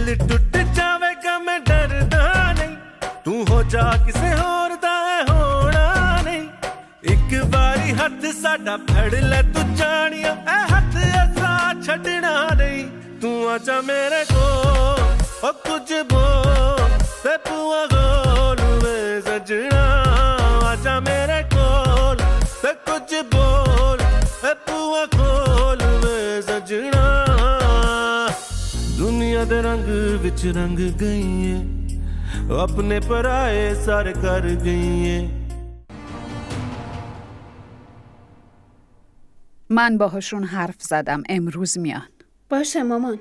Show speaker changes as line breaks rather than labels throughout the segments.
दिल टूट जावेगा मैं डरदा नहीं तू हो जा किसे होर दा होना नहीं एक बारी हथ साडा फड़ ले तू जानिया ए हथ ऐसा छड़ना नहीं तू आजा मेरे को ओ कुछ बोल ते पुआ गोल में सजना आजा मेरे कोल ते कुछ बोल ते पुआ गोल में सजना दुनिया दे रंग विच रंग गई है अपने पराए सर कर गई है
من باهاشون حرف زدم امروز میان.
باشه مامان.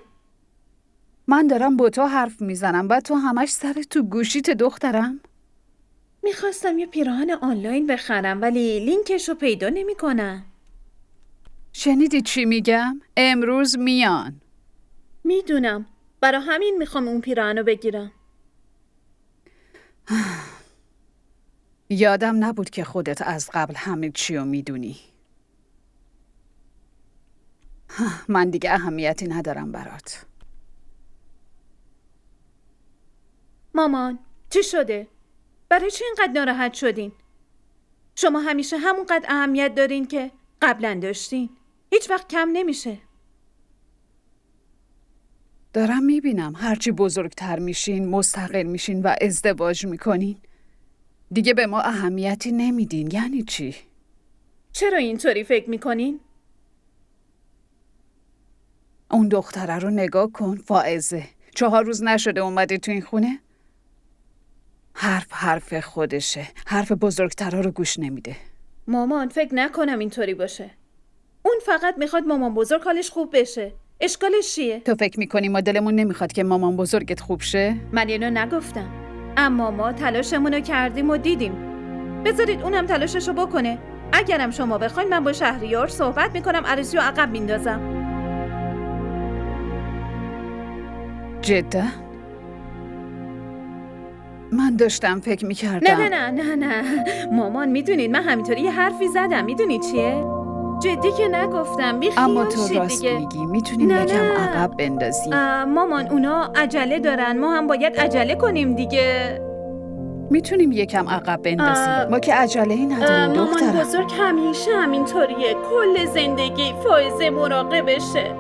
من دارم با تو حرف میزنم بعد تو همش سر تو گوشیت دخترم.
میخواستم یه پیراهن آنلاین بخرم ولی لینکشو پیدا نمیکنم.
شنیدی چی میگم؟ امروز میان.
میدونم. برای همین میخوام اون پیراهنو بگیرم.
یادم نبود که خودت از قبل همه چیو میدونی. من دیگه اهمیتی ندارم برات.
مامان چی شده؟ برای چی اینقدر ناراحت شدین؟ شما همیشه همونقدر اهمیت دارین که قبلا داشتین. هیچ وقت کم نمیشه.
دارم میبینم هرچی بزرگتر میشین مستقل میشین و ازدواج میکنین دیگه به ما اهمیتی نمیدین. یعنی چی؟
چرا اینطوری فکر میکنین؟
اون دختره رو نگاه کن. فائزه 4 روز نشده اومده تو این خونه؟ حرف خودشه. حرف بزرگترها رو گوش نمیده.
مامان فکر نکنم اینطوری باشه. اون فقط میخواد مامان بزرگ حالش خوب بشه. اشکالش چیه؟
تو فکر میکنی ما دلمون نمیخواد که مامان بزرگت خوب شه؟
من اینو نگفتم. اما ما تلاشمونو کردیم و دیدیم. بذارید اونم تلاششو بکنه. اگرم شما بخواین من با شهریار صحبت میکنم عروسی رو عقب میندازم.
جدا؟ من داشتم فکر میکردم
نه مامان میدونید من همینطوری یه حرفی زدم. میدونید چیه؟ جدی که نگفتم. بیخیال
اما تو
شید
راست
دیگه.
میگی. میتونیم یکم عقب بندازیم.
مامان اونا عجله دارن. ما هم باید عجله کنیم دیگه.
میتونیم یکم عقب بندازیم. ما که عجله‌ای نداریم
مامان
دخترم.
بزرگ همیشه همینطوریه. کل زندگی فائزه مراقبشه.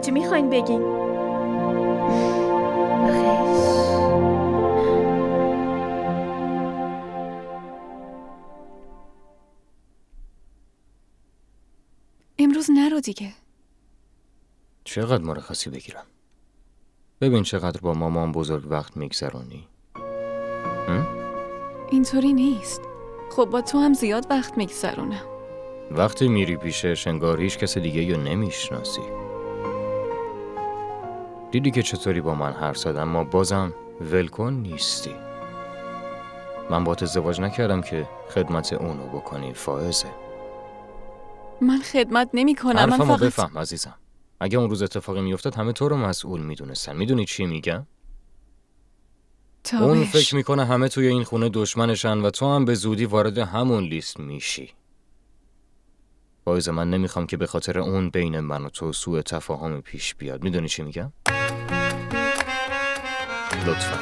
چی میخواین بگین؟
امروز نرو دیگه.
چقدر مرخصی بگیرم؟ ببین چقدر با مامان بزرگ وقت میگذرونی.
اینطوری نیست. خب با تو هم زیاد وقت میگذرونم.
وقتی میری پیشش انگار هیچ کس دیگه یا نمیشناسی. دیدی که چطوری با من حرف زدم اما بازم ولکن نیستی. من با ازدواج نکردم که خدمت اونو بکنی فائزه.
من خدمت نمی کنم. من
حرفمو
فقط
بفهم عزیزم. اگه اون روز اتفاقی میافتاد همه تو رو مسئول میدونستن. میدونی چی میگم؟ اون فکر میکنه همه توی این خونه دشمنشن و تو هم به زودی وارد همون لیست میشی. فائزه من نمیخوام که به خاطر اون بین من و تو سوء تفاهم پیش بیاد. میدونی چی میگم؟ لطفا.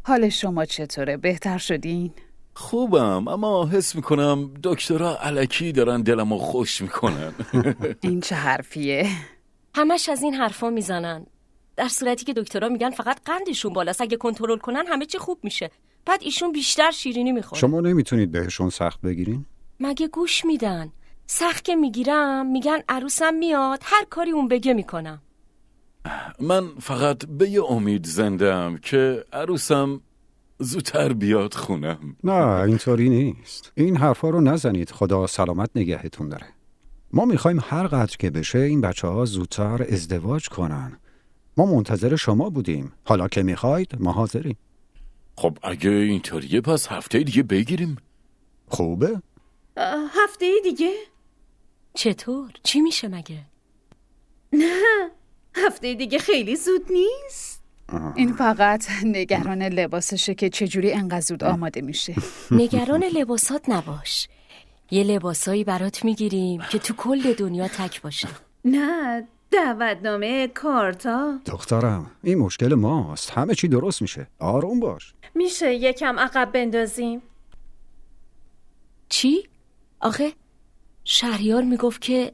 حال شما چطوره؟ بهتر شدین؟
خوبم اما حس میکنم دکترها الکی دارن دلمو خوش میکنن.
این چه حرفیه؟
همش از این حرفا میزنن. در صورتی که دکترها میگن فقط قندشون بالاست، اگه کنترل کنن همه چی خوب میشه. بعد ایشون بیشتر شیرینی میخورن.
شما نمیتونید بهشون سخت بگیرین؟
مگه گوش میدن؟ سخت که میگیرم میگن عروسم میاد هر کاری اون بگه میکنم.
من فقط به یه امید زندم که عروسم زودتر بیاد خونم.
نه اینطوری نیست. این حرفا رو نزنید. خدا سلامت نگهتون داره. ما میخوایم هر قدر که بشه این بچه‌ها زودتر ازدواج کنن. ما منتظر شما بودیم. حالا که میخواید ما حاضریم.
خب اگه اینطوریه پس هفته دیگه بگیریم.
خوبه؟
هفته دیگه؟
چطور؟ چی میشه مگه؟
نه هفته دیگه خیلی زود نیست؟
این فقط نگران لباسشه که چجوری انقدر زود آماده میشه.
نگران لباسات نباش. یه لباسایی برات میگیریم که تو کل دنیا تک باشه.
نه، دعوتنامه، کارتا.
دخترم این مشکل ماست. همه چی درست میشه. آروم باش.
میشه یکم عقب بندازیم؟
چی؟ آخه شهریار میگفت که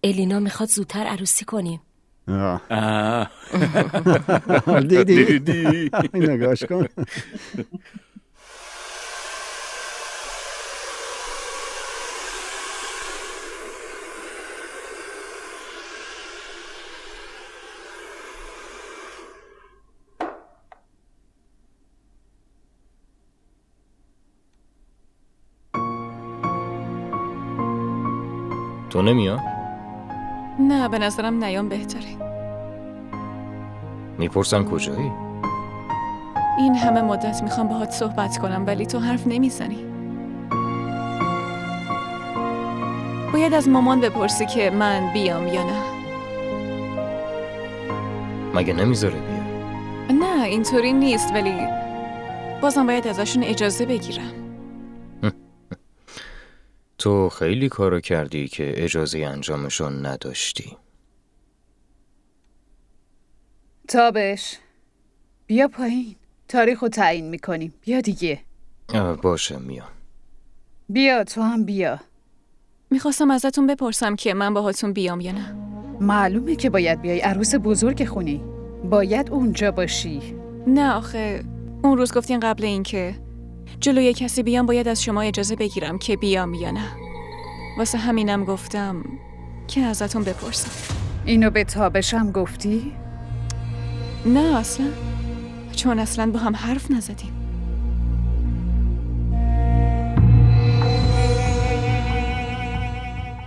الینا میخواد زودتر عروسی کنیم.
دیدی؟ نگاش کن.
تو نمیاد؟
نه، به نظرم نیام بهتره.
میپرسن کجایی؟
این همه مدت میخوام باهات صحبت کنم ولی تو حرف نمیزنی. باید از مامان بپرسی که من بیام یا نه.
مگه نمیذاره بیا؟
نه اینطوری نیست ولی بازم باید ازشون اجازه بگیرم.
تو خیلی کارو کردی که اجازه انجامشون نداشتی.
تابش بیا پایین. تاریخو تعیین میکنیم. بیا دیگه.
باشه میام.
بیا تو هم بیا.
میخواستم ازتون بپرسم که من باهاتون بیام یا نه.
معلومه که باید بیای. عروس بزرگ خونی. باید اونجا باشی.
نه آخه اون روز گفتین قبل این که جلوی کسی بیام باید از شما اجازه بگیرم که بیام یا نه. واسه همینم گفتم که ازتون بپرسم.
اینو به تابشم گفتی؟
نه اصلا، چون اصلا با هم حرف نزدیم.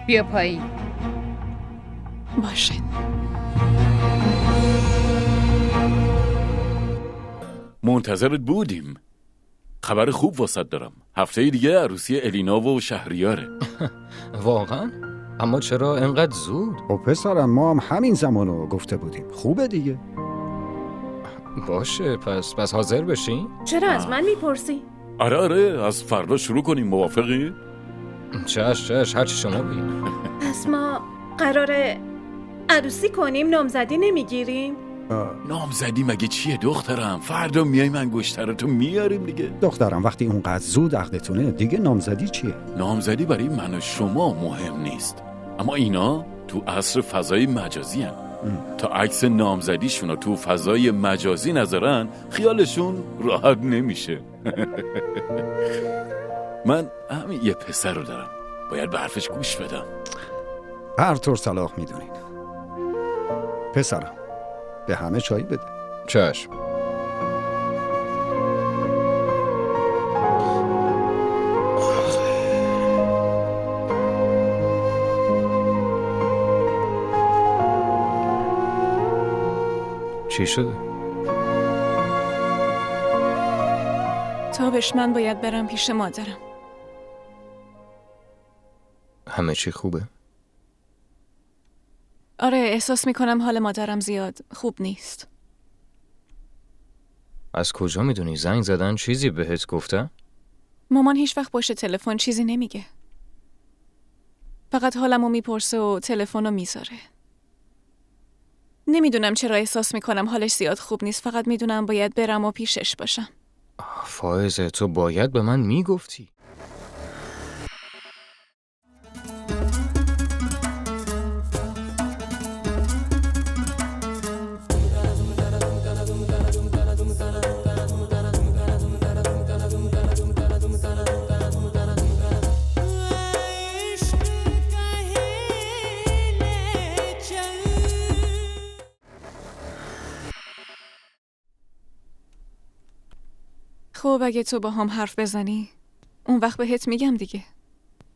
بیا پایین.
باشه.
منتظرت بودیم. خبر خوب واسط دارم. هفته دیگه عروسی الینا و شهریاره.
واقعا؟ اما چرا انقدر زود؟
و پسرم ما هم همین زمانو گفته بودیم. خوبه دیگه.
باشه پس حاضر بشین؟
چرا از من میپرسی؟
آره از فردا شروع کنیم. موافقی؟
چش هرچی شما بگید.
پس ما قراره عروسی کنیم، نامزدی نمیگیریم؟
نامزدی مگه چیه دخترم؟ فردا میایم انگشترتو میاریم دیگه.
دخترم وقتی اونقدر زود عقدتونه دیگه نامزدی چیه؟
نامزدی برای من و شما مهم نیست، اما اینا تو عصر فضای مجازی هن. تا عکس نامزدیشون رو تو فضای مجازی نذارن خیالشون راحت نمیشه. من همین یه پسر رو دارم، باید به حرفش گوش بدم.
هر طور صلاح میدونین. پسرم به همه چای بده.
چشم. چی شده؟
تابش من باید برم پیش مادرم.
همه چی خوبه؟
آره احساس میکنم حال مادرم زیاد خوب نیست.
از کجا میدونی؟ زنگ زدن چیزی بهت گفته؟
مامان هیچ وقت پشت تلفن چیزی نمیگه. فقط حالمو میپرسه و تلفنو میذاره. نمیدونم چرا احساس میکنم حالش زیاد خوب نیست. فقط میدونم باید برم و پیشش باشم.
فائزه تو باید به من میگفتی.
خب اگه تو با هم حرف بزنی اون وقت بهت میگم دیگه.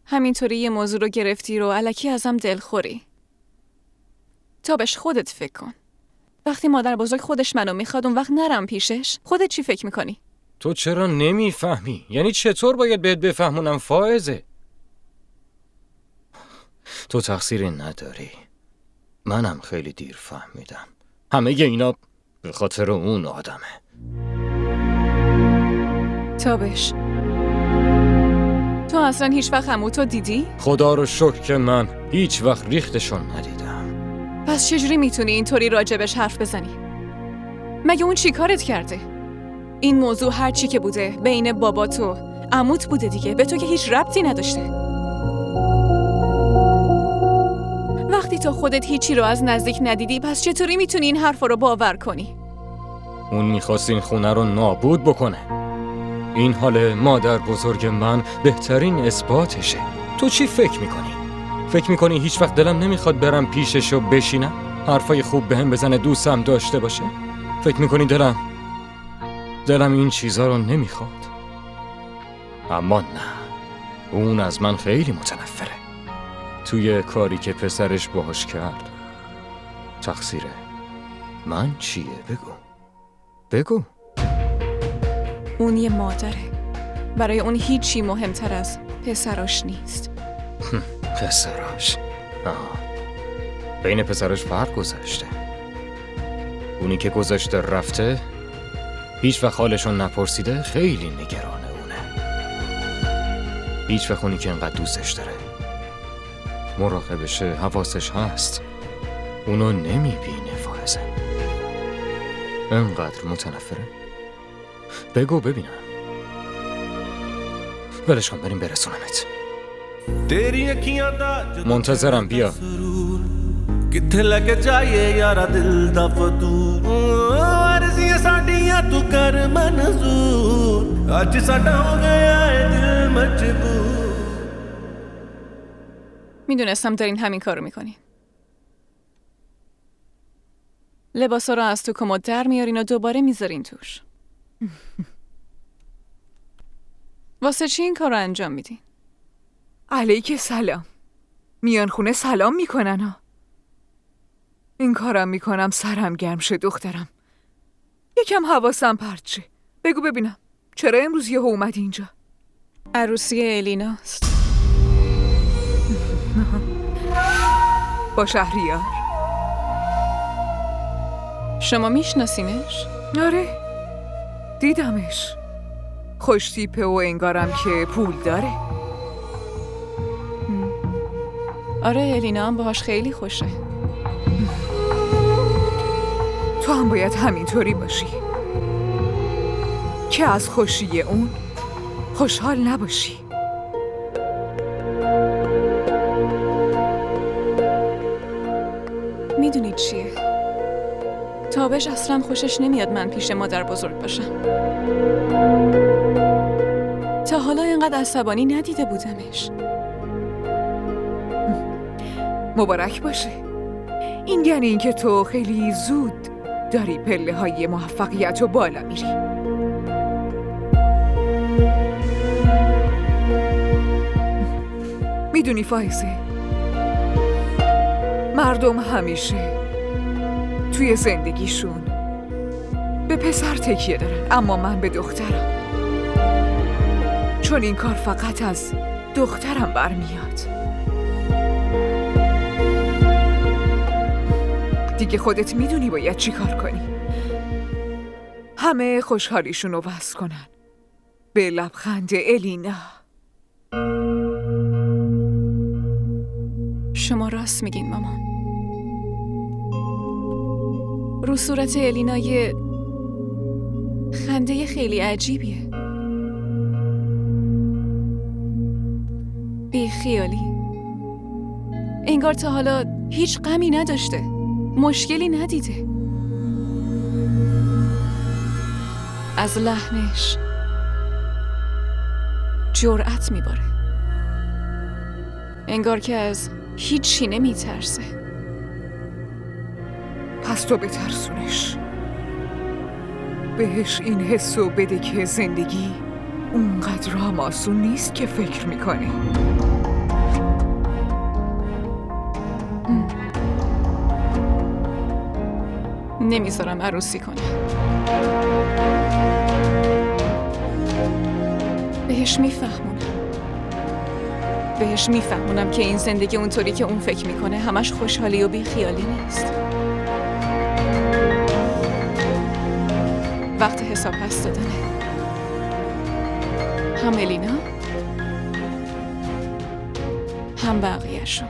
همینطوری یه موضوع رو گرفتی رو الکی ازم دلخوری. تابش خودت فکر کن. وقتی مادر بزرگ خودش منو میخواد اون وقت نرم پیشش، خودت چی فکر میکنی؟
تو چرا نمیفهمی؟ یعنی چطور باید بهت بفهمونم فائزه؟ تو تقصیری نداری. منم خیلی دیر فهمیدم. همه اینا به خاطر اون آدمه.
تابش، تو اصلا هیچ وقت عموتو دیدی؟
خدا رو شکر که من هیچ وقت ریختشون ندیدم.
پس چجوری میتونی اینطوری راجبش حرف بزنی؟ مگه اون چی کارت کرده؟ این موضوع هر چی که بوده بین بابا تو عموت بوده دیگه، به تو که هیچ ربطی نداشته. وقتی تو خودت هیچی رو از نزدیک ندیدی، پس چطوری میتونی این حرف رو باور کنی؟
اون میخواست این خونه رو نابود بکنه. این حال مادر بزرگ من بهترین اثباتشه. تو چی فکر میکنی؟ فکر میکنی هیچ وقت دلم نمیخواد برم پیشش و بشینم؟ حرفای خوب بهم بزنه، دوستم داشته باشه؟ فکر میکنی دلم این چیزا رو نمیخواد؟ اما نه، اون از من خیلی متنفره. توی کاری که پسرش باهاش کرد تقصیر من چیه؟ بگو.
اون یه مادره. برای اون هیچی مهمتر از پسراش نیست.
پسراش؟ بین پسراش فرق گذاشته. اونی که گذاشته رفته، هیچ وقت حالشون نپرسیده، خیلی نگران اونه. هیچ وقت اونی که انقدر دوستش داره مراقبشه، حواسش هست، اونو نمیبینه. فائزه انقدر متنفره؟ بگو ببینم. ولش کن، بریم برسونمت. منتظرم، بیا.
ਕਿੱਥੇ ਲੈ ਕੇ ਜਾਈਏ ਯਾਰਾ ਦਿਲ ਦਾ ਫਤੂਰ ਅਰਜ਼ੀਆਂ ਸਾਡੀਆਂ ਤੂੰ ਕਰ ਮਨਜ਼ੂਰ ਅੱਜ ਸਾਡਾ ਹੋ ਗਿਆ ਏ ਦਿਲ ਮਜਬੂਰ.
میدونستم دارین همین کارو میکنین. لباسا رو از تو کمد در میارین و دوباره میذارین توش. واسه چی این کارو انجام میدین؟
علیک سلام. میان خونه سلام میکنن ها. این کارم میکنم سرم گرم شه دخترم. یکم حواسم پرت شه. بگو ببینم چرا امروز یهو اومدی اینجا؟
عروسی الیناست.
با شهریار؟
شما میشناسینش؟
آره دیدمش. خوش تیپه و انگارم که پول داره.
آره الینا هم باهاش خیلی خوشه.
تو هم باید همینطوری باشی که از خوشی اون خوشحال نباشی.
میدونید چیه؟ تابش اصلا خوشش نمیاد من پیش مادر بزرگ باشم. تا حالا اینقدر عصبانی ندیده بودمش.
مبارک باشه. این یعنی اینکه تو خیلی زود داری پله های موفقیت رو بالا میری. میدونی فائزه، مردم همیشه توی زندگیشون به پسر تکیه دارن، اما من به دخترم، چون این کار فقط از دخترم برمیاد. دیگه خودت میدونی باید چی کار کنی. همه خوشحالیشون رو وصل کنن به لبخند الینا.
شما راست میگین مامان. رو صورت الینا یه خنده خیلی عجیبیه. بی خیالی. انگار تا حالا هیچ غمی نداشته، مشکلی ندیده. از لحنش جرأت میباره. انگار که از هیچی نمیترسه.
پس تو بترسونش. بهش این حسو بده که زندگی اونقدر هم آسون نیست که فکر میکنه.
نمیذارم عروسی کنه. بهش میفهمونم. بهش میفهمونم که این زندگی اونطوری که اون فکر میکنه همش خوشحالی و بیخیالی نیست. وقت حساب پس دادنه. هم الینا هم بقیه‌شون.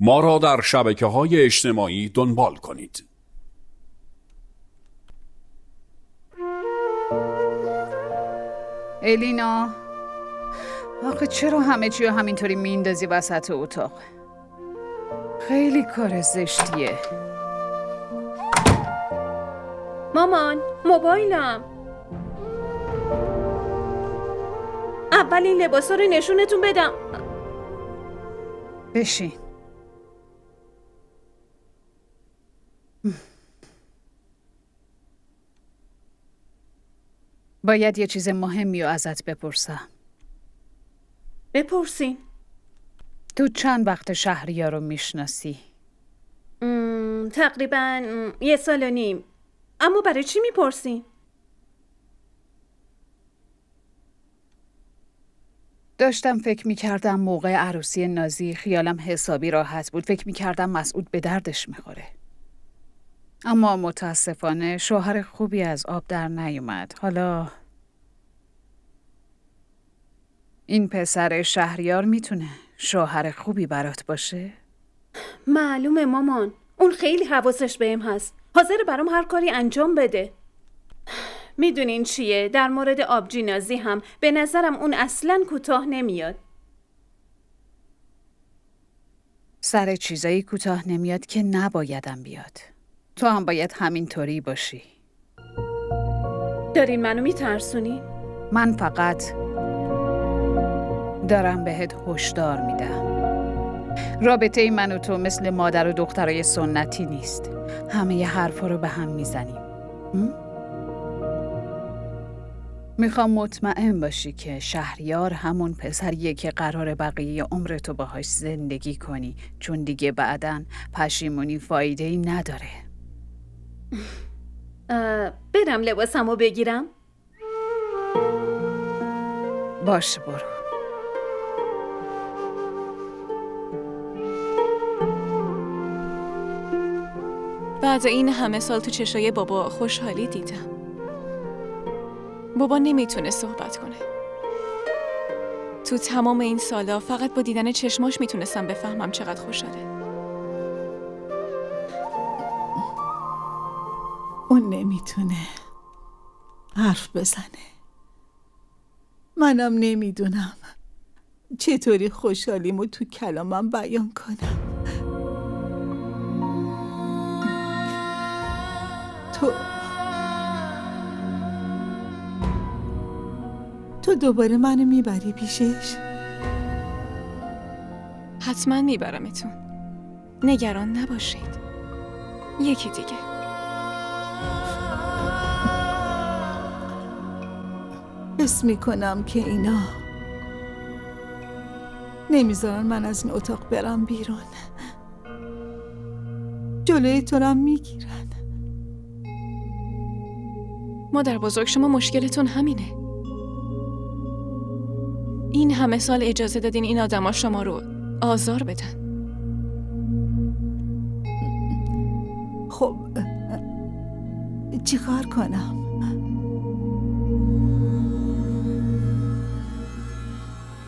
ما را در شبکه‌های اجتماعی دنبال کنید.
الینا، آخه چرا همه چی رو همینطوری میندازی وسط اتاق؟ خیلی کار زشتیه.
مامان، موبایلم. اول این لباسا رو نشونتون بدم.
بشین. باید یه چیز مهمی رو ازت بپرسم.
بپرسین.
تو چند وقت شهریار رو میشناسی؟
تقریبا 1.5 سال. اما برای چی میپرسین؟
داشتم فکر میکردم موقع عروسی نازی خیالم حسابی راحت بود. فکر میکردم مسعود به دردش میخوره. اما متاسفانه شوهر خوبی از آب در نیومد. حالا این پسر شهریار میتونه شوهر خوبی برات باشه؟
معلومه مامان. اون خیلی حواسش بهم هست. حاضر برام هر کاری انجام بده. میدونین چیه؟ در مورد آبجی نازی هم به نظرم اون اصلاً کوتاه نمیاد.
سر چیزایی کوتاه نمیاد که نبایدم بیاد. تو هم باید همینطوری باشی.
دارین منو میترسونین؟
من فقط دارم بهت هشدار میدم. رابطه من و تو مثل مادر و دخترای سنتی نیست. همه ی حرفا رو به هم میزنیم. میخوام مطمئن باشی که شهریار همون پسریه که قرار بقیه عمرتو باهاش زندگی کنی، چون دیگه بعداً پشیمونی فایده‌ای نداره.
برم لباسمو بگیرم؟
باشه برو.
بعد این همه سال تو چشای بابا خوشحالی دیدم. بابا نمیتونه صحبت کنه. تو تمام این سالا فقط با دیدن چشماش میتونستم بفهمم چقدر خوشحاله.
اون نمیتونه حرف بزنه. منم نمیدونم چطوری خوشحالیمو تو کلامم بیان کنم. تو دوباره منو میبری پیشش؟
حتما میبرمتون. نگران نباشید. یکی دیگه.
حس میکنم که اینا نمیذارن من از این اتاق برم بیرون. جلوی تو رو میگیرن.
مادر بزرگ، شما مشکلتون همینه. این همه سال اجازه دادین این آدما شما رو آزار بدن.
خب چیکار کنم؟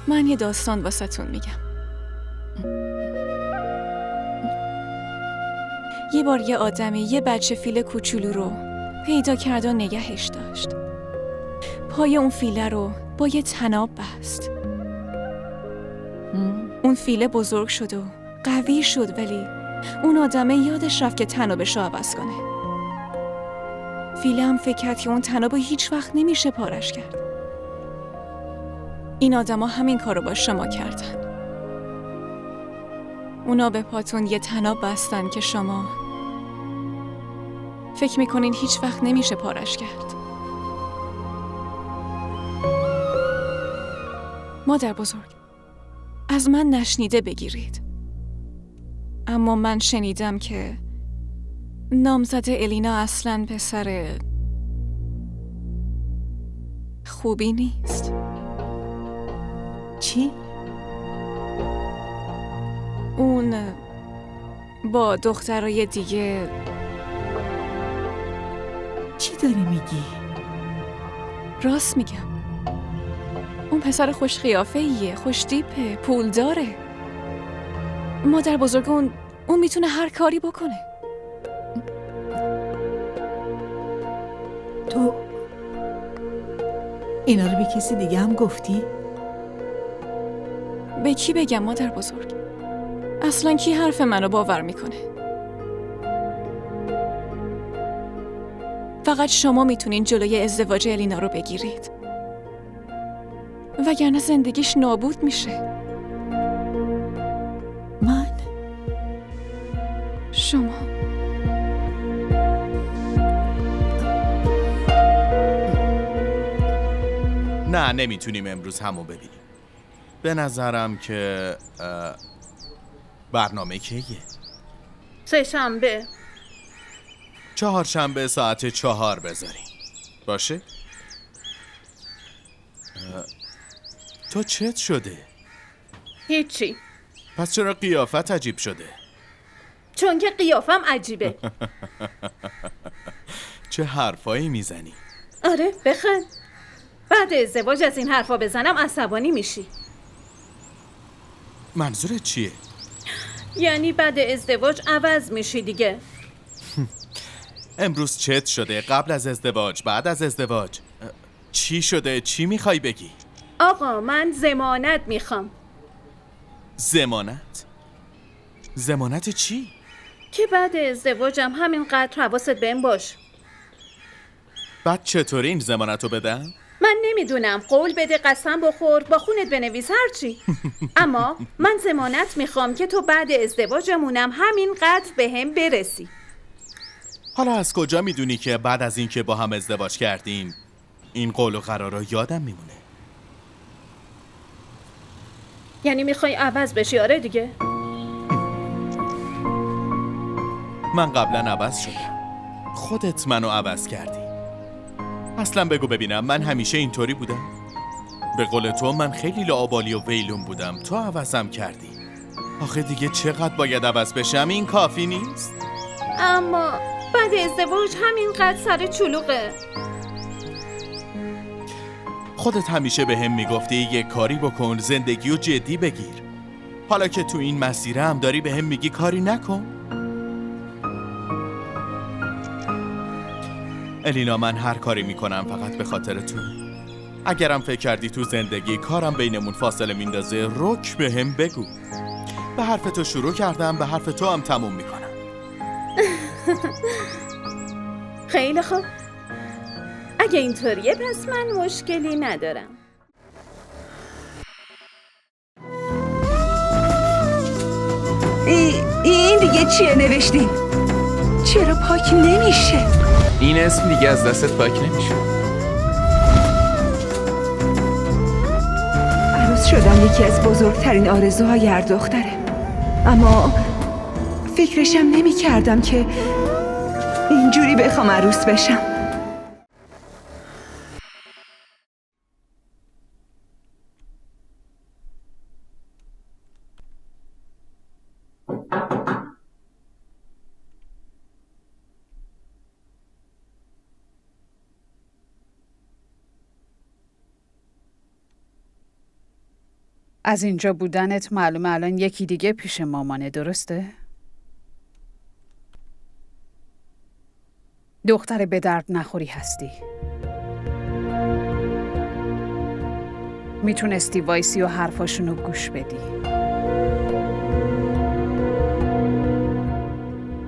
من یه داستان واسه‌تون میگم. یه بار یه آدمی یه بچه فیل کوچولو رو پیدا کرد و نگهش داشت. پای اون فیله رو با یه طناب بست. اون فیله بزرگ شد و قوی شد، ولی اون آدمه یادش رفت که طنابش رو عوض کنه. فیله هم فکر کرد که اون طناب رو هیچ وقت نمیشه پارش کرد. این آدما همین کارو با شما کردن. اونا به پاتون یه طناب بستن که شما فکر میکنین هیچ وقت نمیشه پارش کرد. مادر بزرگ، از من نشنیده بگیرید، اما من شنیدم که نامزد الینا اصلاً پسر خوبی نیست.
چی؟
اون با دخترای دیگه.
چی داری میگی؟
راست میگم. اون پسر خوش قیافه‌ایه، خوش تیپه، پول داره. مادر بزرگ اون میتونه هر کاری بکنه.
تو اینا رو به کسی دیگه هم گفتی؟
به کی بگم مادر بزرگ؟ اصلا کی حرف منو باور میکنه؟ فقط شما میتونین جلوی ازدواج الینا رو بگیرید، وگرنه زندگیش نابود میشه.
من؟
شما
نه نمیتونیم امروز همو ببینیم. به نظرم که برنامه کیه؟
سه‌شنبه.
چهارشنبه ساعت 4 بذاریم باشه؟ تو چت شده؟
هیچی.
پس چرا قیافت عجیب شده؟
چون که قیافم عجیبه.
چه حرفایی میزنی؟
آره بخند. بعد ازدواج از این حرفا بزنم عصبانی میشی.
منظورت چیه؟
یعنی بعد ازدواج عوض میشی دیگه.
امروز چت شده، قبل از ازدواج، بعد از ازدواج. چی شده؟ چی میخوای بگی؟
آقا من ضمانت میخوام.
ضمانت؟ ضمانت چی؟
که بعد ازدواجم همینقدر حواست بهم باش.
بعد چطوری این ضمانت رو بدم؟
من نمیدونم، قول بده، قسم بخور، با خونت بنویس، هرچی. اما من ضمانت میخوام که تو بعد ازدواجمونم همینقدر بهم برسی.
حالا از کجا میدونی که بعد از این که با هم ازدواج کردیم این قول و قرارا یادم میمونه؟
یعنی میخوای عوض بشی؟ آره دیگه.
من قبلا عوض شدم، خودت منو عوض کردی. اصلا بگو ببینم، من همیشه اینطوری بودم؟ به قول تو من خیلی لاابالی و ویلون بودم، تو عوضم کردی. آخه دیگه چقدر باید عوض بشم؟ این کافی نیست؟
اما بعد ازدواج همینقدر سر چلوغه.
خودت همیشه به هم میگفتی یک کاری بکن، زندگی رو جدی بگیر. حالا که تو این مسیره هم داری به هم میگی کاری نکن. الینا من هر کاری میکنم فقط به خاطر تو. اگرم فکر کردی تو زندگی کارم بینمون فاصله میندازه، رک به هم بگو. به حرف تو شروع کردم، به حرف تو هم تموم میکنم.
خیلی خوب، اگه اینطوریه پس من مشکلی ندارم.
این دیگه چیه نوشتی؟ چرا پاک نمیشه؟
این اسم دیگه از دستت پاک نمیشه.
عروس شدم یکی از بزرگترین آرزوهای هر دختره، اما فکرشم نمی کردم که اینجوری بخوام عروس بشم.
از اینجا بودنت معلومه الان یکی دیگه پیش مامانه، درسته؟ دختر به درد نخوری هستی. میتونستی وایسی و حرفاشونو گوش بدی.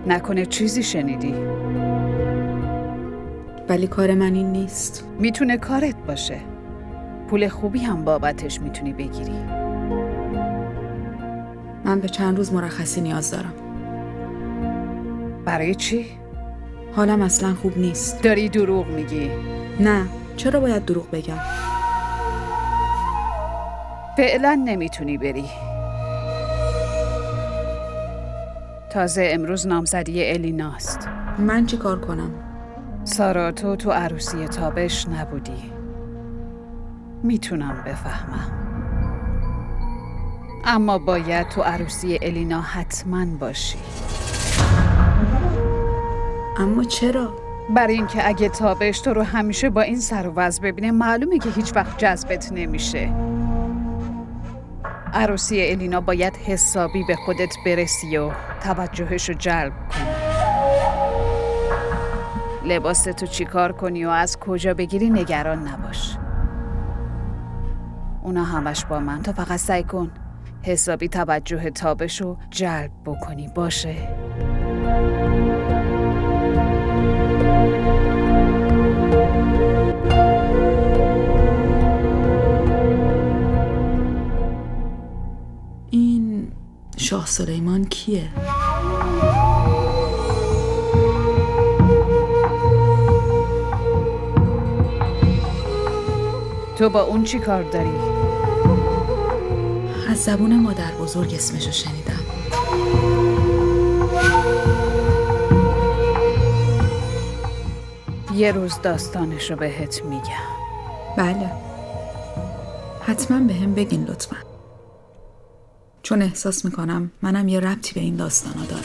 نکنه چیزی شنیدی؟
ولی کار من این نیست.
میتونه کارت باشه. پول خوبی هم بابتش میتونی بگیری.
من به چند روز مرخصی نیاز دارم.
برای چی؟
حالم اصلا خوب نیست.
داری دروغ میگی؟
نه، چرا باید دروغ بگم؟
فعلا نمیتونی بری. تازه امروز نامزدی الیناست.
من چی کار کنم؟
سارا، تو عروسی تابش نبودی. میتونم بفهمم. اما باید تو عروسی الینا حتما باشی.
اما چرا؟
برای اینکه اگه تابش تو رو همیشه با این سر و وضع ببینه، معلومه که هیچ وقت جذبت نمیشه. عروسی الینا باید حسابی به خودت برسی و توجهش رو جلب کنی. لباس تو چی کار کنی و از کجا بگیری نگران نباش. اونا همش با من. تو فقط سعی کن حسابی توجه تابش رو جلب بکنی. باشه؟
این شاه سلیمان کیه؟
تو با اون چی کار داری؟
از زبون مادر بزرگ اسمشو شنیدم.
یه روز داستانش رو بهت میگم.
بله، حتما به هم بگین لطفا، چون احساس میکنم منم یه ربطی به این داستانا دارم.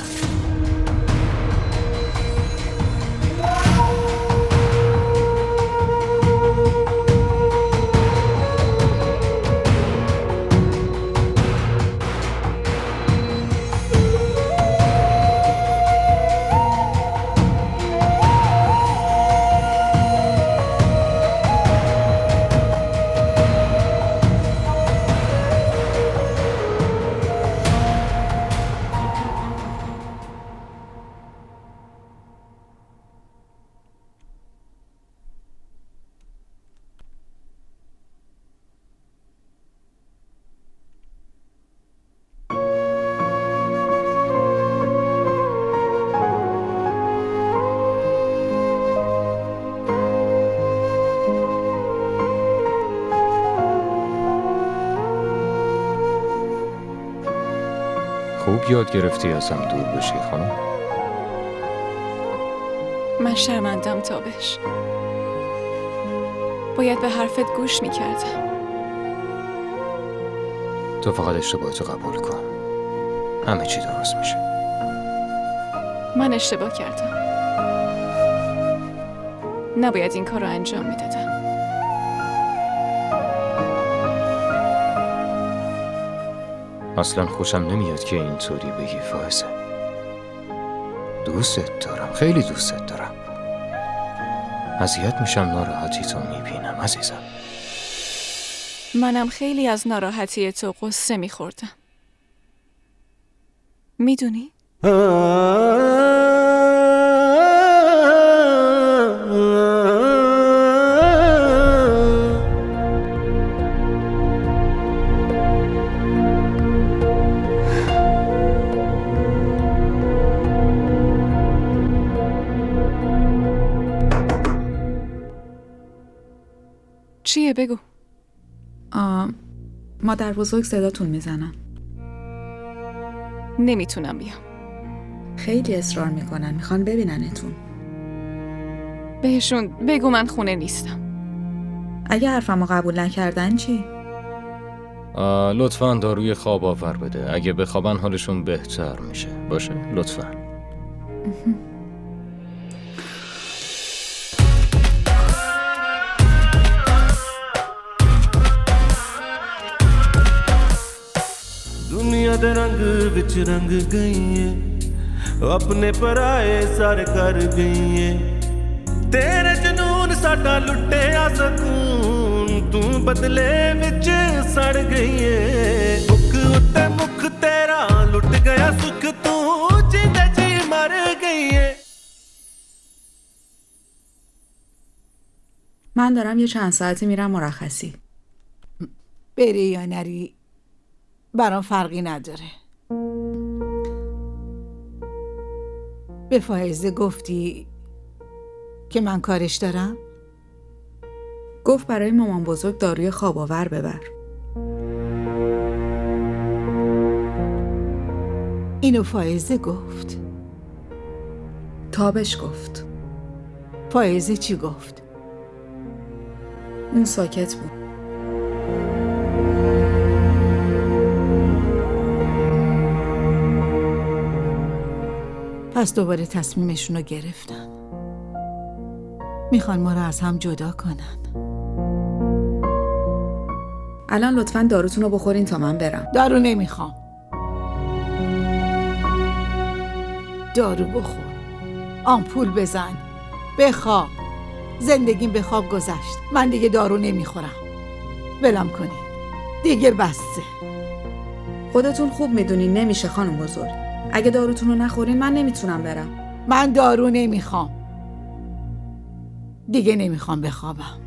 خوب یاد گرفتی ازم دور بشی خانم.
من شرمندم تابش. باید به حرفت گوش میکردم.
تو فقط اشتباهتو قبول کن. همه چی درست میشه.
من اشتباه کردم. نباید این کار رو انجام میدادم.
اصلا خوشم نمیاد که اینطوری بگی فائزه. دوستت دارم، خیلی دوستت دارم. اذیت میشم ناراحتی تو میبینم عزیزم.
منم خیلی از ناراحتی تو قصه میخوردم. میدونی؟ چیه بگو؟
مادر بزرگ صداتون میزنن.
نمیتونم بیام.
خیلی اصرار میکنن، میخوان ببیننتون.
بهشون بگو من خونه نیستم.
اگه حرفمو قبول نکردن چی؟
لطفاً داروی خواب آور بده. اگه بخوابن حالشون بهتر میشه. باشه؟ لطفاً.
दुनिया दे रंग विच रंग गई है अपने पराए सारे कर गई है तेरे जुनून साडा लुटे आ सकून तू बदले विच सड़ गई है मुख उत्ते मुख तेरा लुट गया सुख तू जिंदे जी मर गई है.
من دارم یه چند ساعتی میرم مرخصی.
بری یا نری برام فرقی نداره. به فائزه گفتی که من کارش دارم؟
گفت برای مامان بزرگ داروی خواب آور ببر.
اینو فائزه گفت.
تابش گفت.
فائزه چی گفت؟
اون ساکت بود.
پس دوباره تصمیمشون رو گرفتن. میخوان ما رو از هم جدا کنن.
الان لطفاً داروتون رو بخورین تا من برم.
دارو نمیخوام. دارو بخور. آمپول بزن. بخواب. زندگیم به خواب گذشت. من دیگه دارو نمیخورم. ولم کنین. دیگه بسته.
خودتون خوب میدونین نمیشه خانم بزرگ. اگه داروتون رو نخورین من نمیتونم برم.
من دارو نمیخوام. دیگه نمیخوام بخوابم.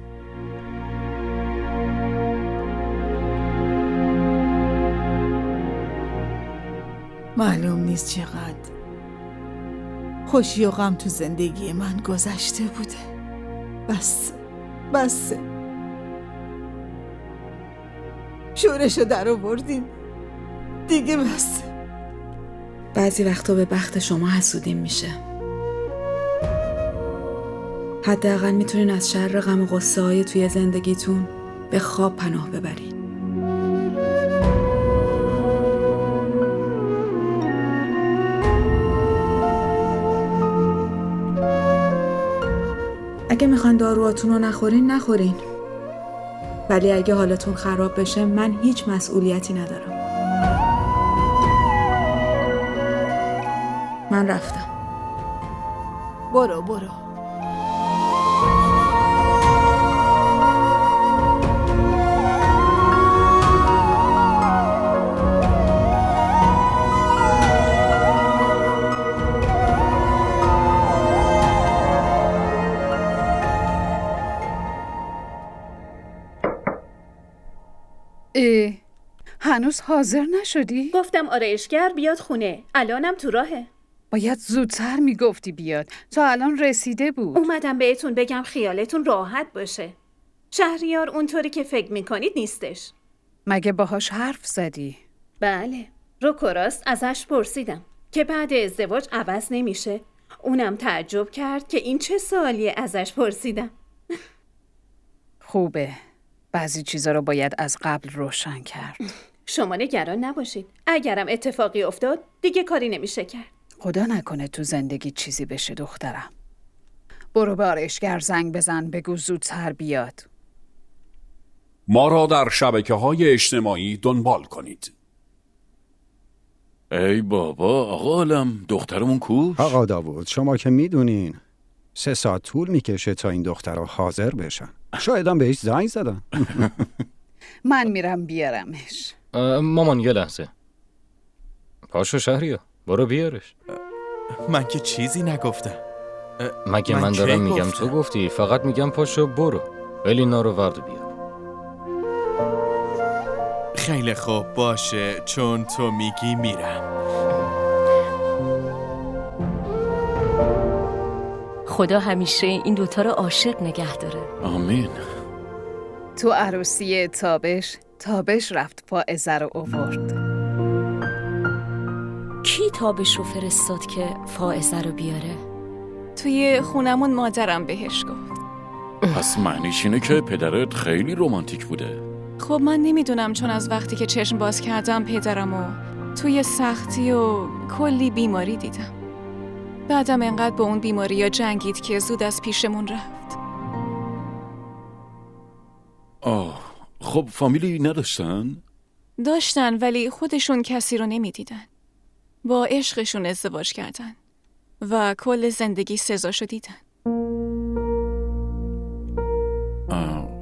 معلوم نیست چقدر خوشی و غم تو زندگی من گذشته بوده. بس شورشو در آوردین. دیگه بس.
بعضی وقتا به بخت شما حسودیم میشه. حداقل میتونین از شر غم و غصه های توی زندگیتون به خواب پناه ببرین. اگه میخوان داروهاتون رو نخورین. ولی اگه حالتون خراب بشه من هیچ مسئولیتی ندارم. من رفتم.
برو.
هنوز حاضر نشدی؟
گفتم آرایشگر بیاد خونه. الانم تو راهه.
باید زودتر میگفتی بیاد. تا الان رسیده بود.
اومدم بهتون بگم خیالتون راحت باشه. شهریار اونطوری که فکر میکنید نیستش.
مگه باهاش حرف زدی؟
بله. رو راست ازش پرسیدم که بعد ازدواج عوض نمیشه. اونم تعجب کرد که این چه سوالیه ازش پرسیدم.
خوبه. بعضی چیزا رو باید از قبل روشن کرد.
شما نگران نباشید. اگرم اتفاقی افتاد دیگه کاری نمیشه کرد.
خدا نکنه تو زندگی چیزی بشه دخترم. برو به آرایشگر زنگ بزن بگو زودتر بیاد.
ما را در شبکه‌های اجتماعی دنبال کنید.
ای بابا آقا عالم، دخترمون کوش؟
آقا داوود شما که میدونین 3 ساعت طول میکشه تا این دخترها حاضر بشن. شایدم بهش زنگ زدن.
من میرم بیارمش.
مامان یه لحظه. پاشو شهریار، برو بیارش.
من که چیزی نگفتم.
مگه من دارم میگم تو گفتی؟ فقط میگم پاشو برو. الینا رو ورد بیار.
خیلی خوب باشه، چون تو میگی میرم.
خدا همیشه این دوتا رو عاشق نگه داره.
آمین.
تو عروسی تابش رفت فائزه رو آورد.
کی تابش رو فرستاد که فائزه رو بیاره؟
توی خونمون مادرم بهش گفت.
پس معنیش اینه که پدرت خیلی رمانتیک بوده.
خب من نمیدونم، چون از وقتی که چشم باز کردم پدرمو توی سختی و کلی بیماری دیدم. بعدم انقدر با اون بیماری یا جنگید که زود از پیشمون رفت.
خب فامیلی نداشتن؟
داشتن ولی خودشون کسی رو نمیدیدن. با عشقشون ازدواج کردن و کل زندگی سزاشو دیدن.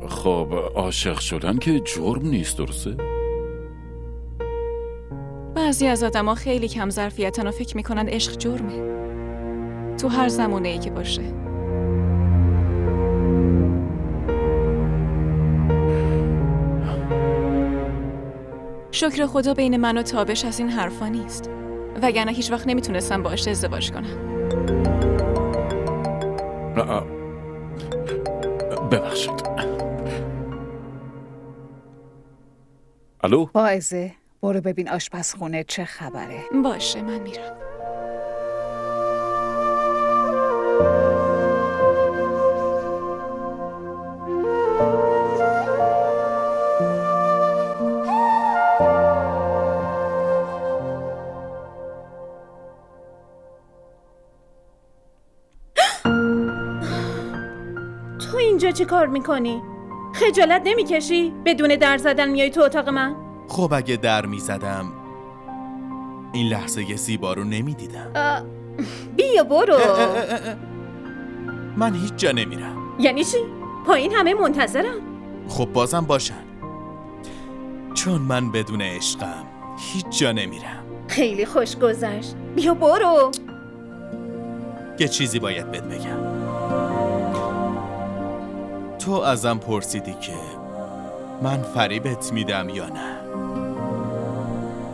خب عاشق شدن که جرم نیست، درسته؟
بعضی از آدما خیلی کم ظرفیتن و فکر میکنن عشق جرمه. تو هر زمانه‌ای که باشه. شکر خدا بین من و تابش از این حرفا نیست، وگرنه هیچ وقت نمیتونستم باهاش ازدواج کنم.
ببخشید. الو؟
فائزه برو ببین آشپزخونه چه خبره.
باشه من میرم.
تو اینجا چی کار میکنی؟ خجالت نمیکشی؟ بدون در زدن میای تو اتاق من؟
خب اگه در میزدم این لحظه زیبا رو نمیدیدم.
بیا برو.
من هیچ جا نمیرم.
یعنی چی؟ پایین همه منتظرم.
خب بازم باشن، چون من بدون عشقم هیچ جا نمیرم.
خیلی خوش گذشت. بیا برو.
یه چیزی باید بهت بگم. تو ازم پرسیدی که من فریبت میدم یا نه،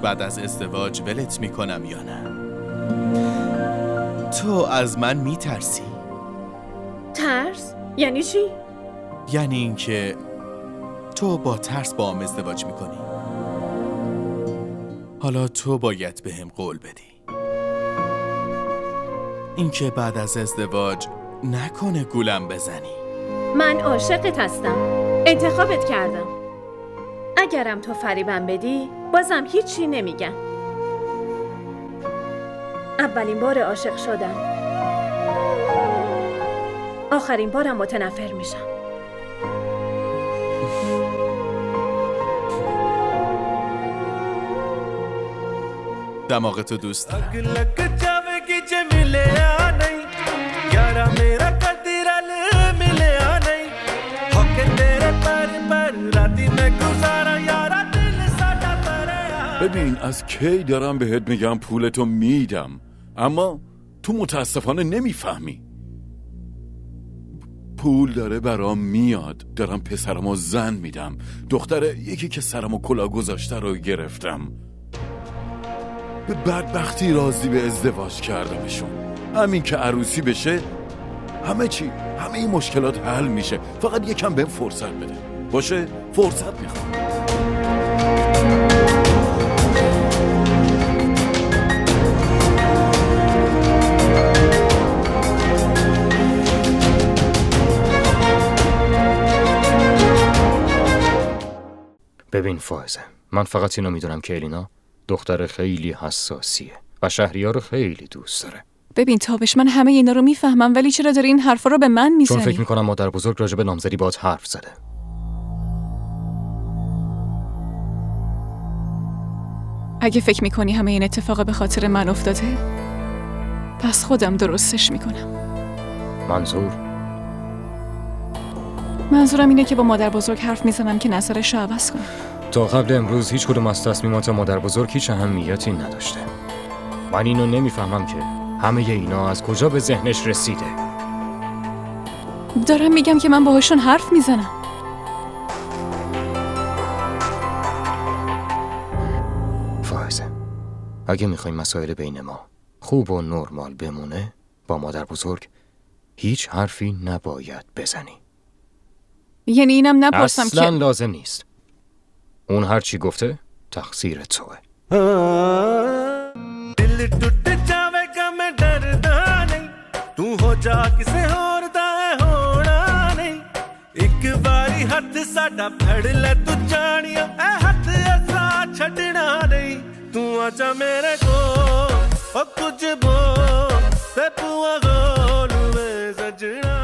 بعد از ازدواج ولت میکنم یا نه. تو از من میترسی.
ترس؟ یعنی چی؟
یعنی اینکه تو با ترس با هم ازدواج میکنی. حالا تو باید بهم قول بدی اینکه بعد از ازدواج نکنه گولم بزنی.
من عاشقت هستم. انتخابت کردم. اگرم تو فریبم بدی بازم هیچی نمیگم. اولین بار عاشق شدم، آخرین بارم متنفر میشم.
دماغتو دوست دارم.
ببین از کی دارم بهت میگم پولتو میدم، اما تو متاسفانه نمیفهمی. پول داره برام میاد، دارم پسرمو زن میدم. دختر یکی که سرمو کلا گذاشته رو گرفتم. به بدبختی راضی به ازدواج کردمشون. همین که عروسی بشه همه این مشکلات حل میشه. فقط یکم بهم فرصت بده. باشه؟ فرصت میخوام.
ببین فائزه، من فقط اینو میدونم که الینا دختر خیلی حساسیه و شهریار رو خیلی دوست داره.
ببین تابش، من همه اینا رو میفهمم، ولی چرا داری این حرفا رو به من میزنی؟
چون فکر میکنم مادر بزرگ راجع به نامزدی باهات حرف زده.
اگه فکر میکنی همه این اتفاق به خاطر من افتاده، پس خودم درستش میکنم. منظورم اینه که با مادر بزرگ حرف میزنم که نظرش رو عوض کنه.
تا قبل امروز هیچ کدوم از تصمیمات مادر بزرگ هیچ اهمیتی نداشته. من اینو نمیفهمم که همه اینا از کجا به ذهنش رسیده.
دارم میگم که من باهاشون حرف میزنم.
فائزه، اگه میخوایم مسائل بین ما خوب و نرمال بمونه، با مادر بزرگ هیچ حرفی نباید بزنی.
یعنی اینم نپرسم که
اصلا لازم نیست. اون هر چی گفته تقصیر توه.
دل ٹوٹ جاوے گا میں ڈردا نہیں, تو ہو جا کسے اور دا ہونا نہیں. ایک باری ہاتھ ساڈا پھڑ لے تو جانیا, اے ہاتھ ایسا چھڈنا نہیں. تو آجا میرے کول او کچھ بول تے پوا گول میں سجنا.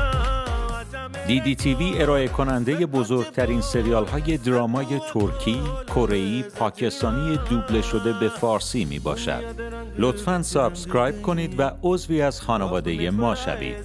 DDTV ارائه کننده بزرگترین سریال های درامای ترکی، کره‌ای، پاکستانی دوبله شده به فارسی می باشد. لطفاً سابسکرایب کنید و عضوی از خانواده ما شوید.